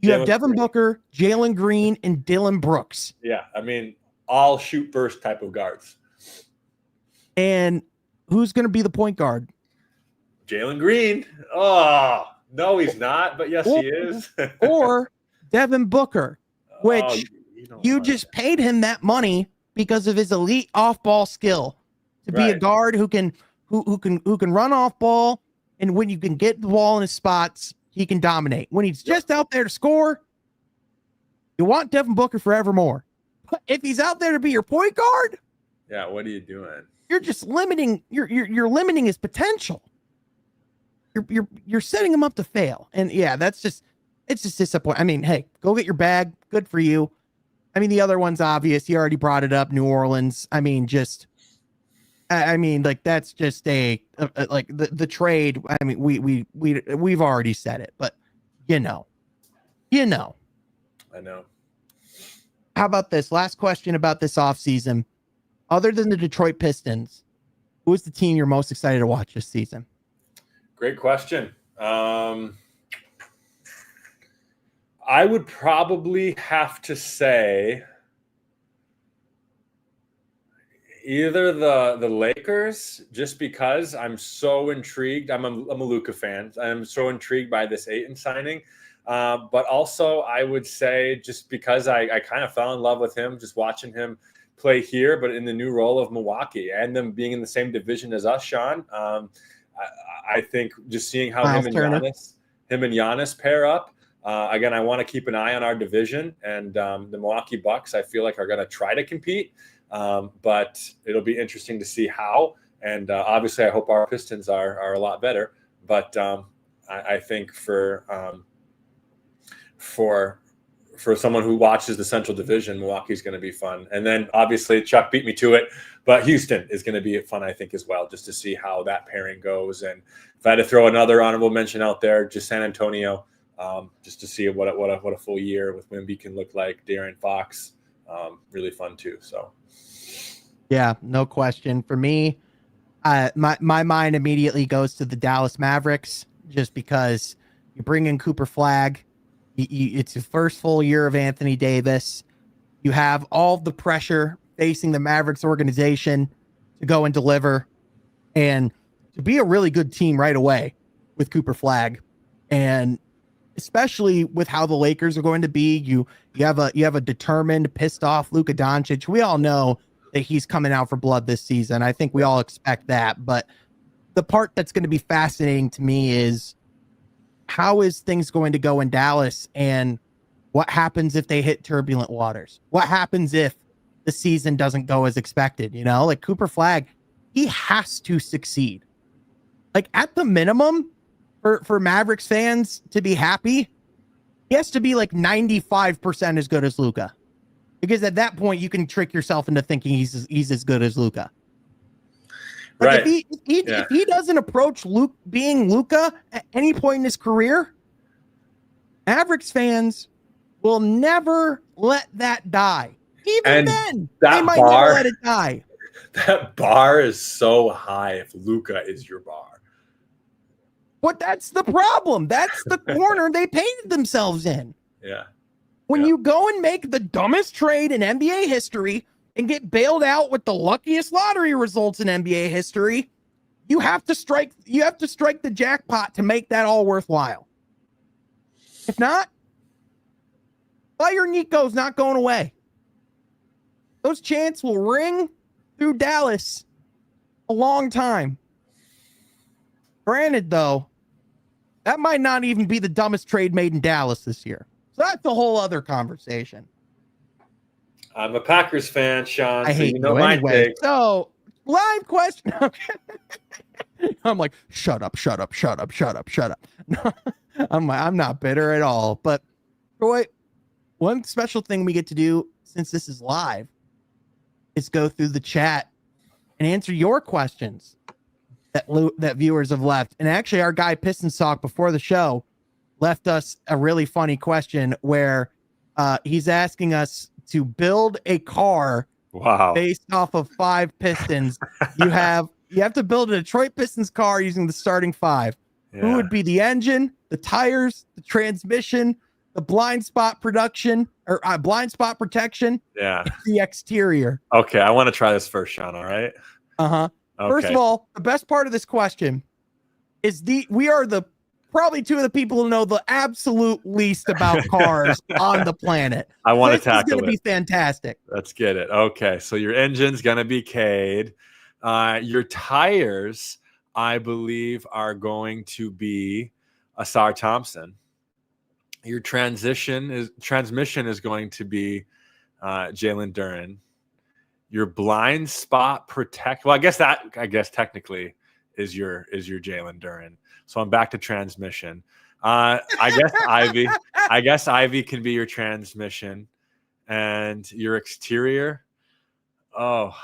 Devin Booker, Jalen Green, and Dylan Brooks. Yeah, I mean, all shoot first type of guards. And who's going to be the point guard? Jalen Green. Oh, no, he's not, but yes, he is. Or Devin Booker, which you just paid him that money because of his elite off-ball skill to be a guard who can run off ball, and when you can get the ball in his spots, he can dominate. When he's just out there to score, you want Devin Booker forevermore. But if he's out there to be your point guard, yeah, what are you doing? You're just limiting. You're limiting his potential. You're setting him up to fail, and yeah, it's just disappointing. I mean, hey, go get your bag. Good for you. I mean, the other one's obvious. You already brought it up. New Orleans. I mean, like that's just like the trade. I mean, we've already said it, but you know. I know. How about this last question about this offseason? Other than the Detroit Pistons, who is the team you're most excited to watch this season? Great question. I would probably have to say either the Lakers, just because I'm so intrigued. I'm a Luka fan. I'm so intrigued by this Ayton signing. But also I would say just because I kind of fell in love with him, just watching him play here, but in the new role of Milwaukee and them being in the same division as us, Sean. I think just seeing how him and Giannis pair up. Again, I want to keep an eye on our division, and the Milwaukee Bucks, I feel like, are going to try to compete. But it'll be interesting to see how. And obviously, I hope our Pistons are a lot better. But I think for someone who watches the Central Division, Milwaukee's going to be fun. And then obviously Chuck beat me to it, but Houston is going to be fun, I think, as well, just to see how that pairing goes. And if I had to throw another honorable mention out there, just San Antonio, just to see what a full year with Wemby can look like. De'Aaron Fox, really fun too. So, yeah, no question. For me, my mind immediately goes to the Dallas Mavericks, just because you bring in Cooper Flagg. It's the first full year of Anthony Davis. You have all the pressure facing the Mavericks organization to go and deliver, and to be a really good team right away with Cooper Flagg, and especially with how the Lakers are going to be. You have a determined, pissed off Luka Doncic. We all know that he's coming out for blood this season. I think we all expect that, but the part that's going to be fascinating to me is, how is things going to go in Dallas, and what happens if they hit turbulent waters? What happens if the season doesn't go as expected? You know, like Cooper Flagg, he has to succeed. Like, at the minimum, for Mavericks fans to be happy, he has to be like 95% as good as Luka, because at that point you can trick yourself into thinking he's as good as Luka. Like, right. If he doesn't approach being Luka at any point in his career, Mavericks fans will never let that die. Even then, they might never let it die. That bar is so high if Luka is your bar. But that's the problem. That's the corner they painted themselves in. Yeah. When you go and make the dumbest trade in NBA history and get bailed out with the luckiest lottery results in NBA history, you have to strike the jackpot to make that all worthwhile. If not, Fire Nico's not going away. Those chants will ring through Dallas a long time. Granted, though, that might not even be the dumbest trade made in Dallas this year. So that's a whole other conversation. I'm a Packers fan, Sean. I so hate you know you my anyway. take. So, live question. I'm like, shut up, shut up, shut up, shut up, shut up. No, I'm not bitter at all. But Troy, one special thing we get to do since this is live is go through the chat and answer your questions that viewers have left. And actually, our guy Pistons Talk before the show left us a really funny question where he's asking us to build a car based off of 5 Pistons. You have to build a Detroit Pistons car using the starting 5. Yeah. Who would be the engine, the tires, the transmission, the blind spot protection, yeah, the exterior? Okay, I want to try this first, Sean. All right. Okay. First of all, the best part of this question is we are probably 2 of the people who know the absolute least about cars on the planet. I want to tackle it. This is going to be fantastic. Let's get it. Okay, so your engine's going to be Cade. Your tires, I believe, are going to be Asar Thompson. Your transmission is going to be Jalen Duren. Your blind spot protect. Well, I guess technically is your Jalen Duren. So I'm back to transmission. I guess Ivy can be your transmission, and your exterior. Oh,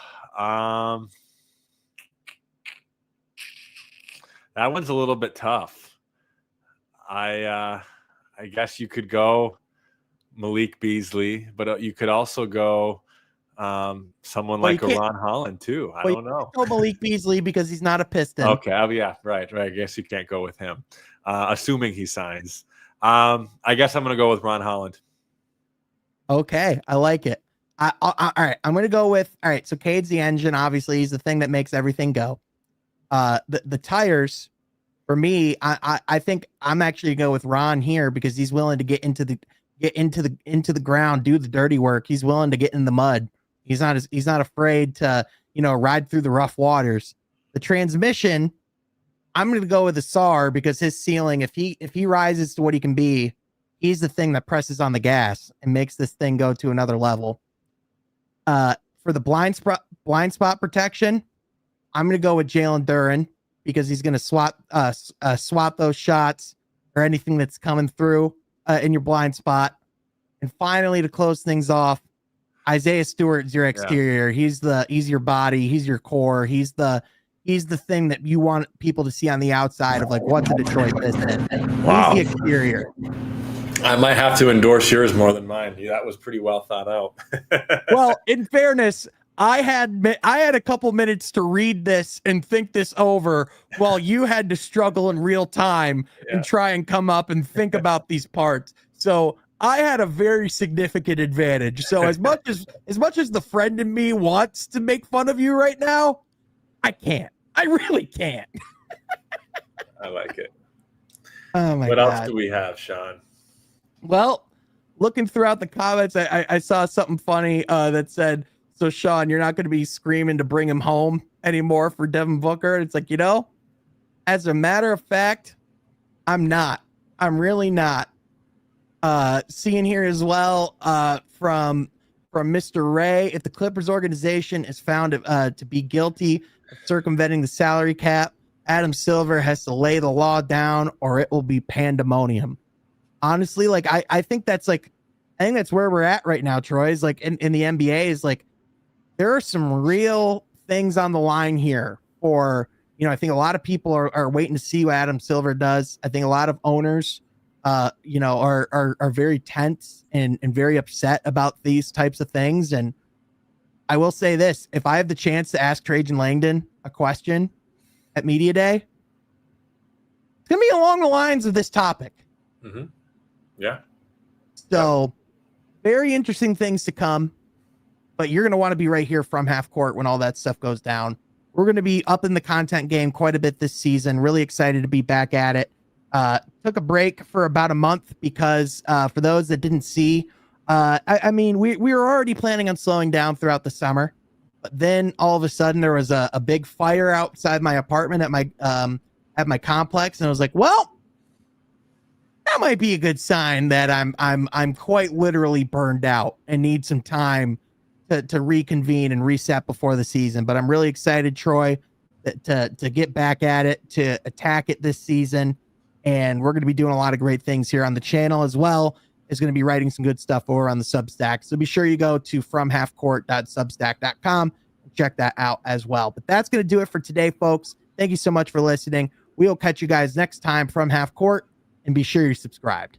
that one's a little bit tough. I guess you could go Malik Beasley, but you could also go someone like a Ron Holland too. I don't know. Go Malik Beasley because he's not a Piston. Okay, yeah, right. I guess you can't go with him, assuming he signs. I guess I'm going to go with Ron Holland. Okay, I like it. All right, I'm going to go with. All right, so Cade's the engine. Obviously, he's the thing that makes everything go. The tires, for me, I think I'm actually going to go with Ron here because he's willing to get into the ground, do the dirty work. He's willing to get in the mud. He's not afraid to, ride through the rough waters. The transmission, I'm going to go with Asar because his ceiling, if he rises to what he can be, he's the thing that presses on the gas and makes this thing go to another level. For the blind spot protection, I'm going to go with Jalen Duren because he's going to swap those shots or anything that's coming through in your blind spot. And finally, to close things off, Isaiah Stewart's your exterior. Yeah. He's your body. He's your core. He's the thing that you want people to see on the outside of like what's a Detroit Piston. Wow. He's the exterior. I might have to endorse yours more than mine. That was pretty well thought out. Well, in fairness, I had a couple minutes to read this and think this over while you had to struggle in real time and try and come up and think about these parts. So I had a very significant advantage. So as much as the friend in me wants to make fun of you right now, I can't. I really can't. I like it. Oh my God. What else do we have, Sean? Well, looking throughout the comments, I saw something funny that said, so Sean, you're not going to be screaming to bring him home anymore for Devin Booker. It's like, as a matter of fact, I'm not. I'm really not. Seeing here as well from Mr. Ray, if the Clippers organization is found to be guilty of circumventing the salary cap, Adam Silver has to lay the law down or it will be pandemonium. Honestly, like I think that's where we're at right now, Troy. Is like in the NBA is like there are some real things on the line here for, I think a lot of people are waiting to see what Adam Silver does. I think a lot of owners are very tense and very upset about these types of things. And I will say this, if I have the chance to ask Trajan Langdon a question at Media Day, it's going to be along the lines of this topic. Mm-hmm. Yeah. So very interesting things to come, but you're going to want to be right here from half court when all that stuff goes down. We're going to be up in the content game quite a bit this season. Really excited to be back at it. Took a break for about a month because for those that didn't see, we were already planning on slowing down throughout the summer, but then all of a sudden there was a big fire outside my apartment at my complex. And I was like, well, that might be a good sign that I'm quite literally burned out and need some time to reconvene and reset before the season. But I'm really excited, Troy, to get back at it, to attack it this season. And we're going to be doing a lot of great things here on the channel, as well as going to be writing some good stuff over on the Substack. So be sure you go to fromhalfcourt.substack.com and check that out as well. But that's going to do it for today, folks. Thank you so much for listening. We'll catch you guys next time from Half Court, and be sure you're subscribed.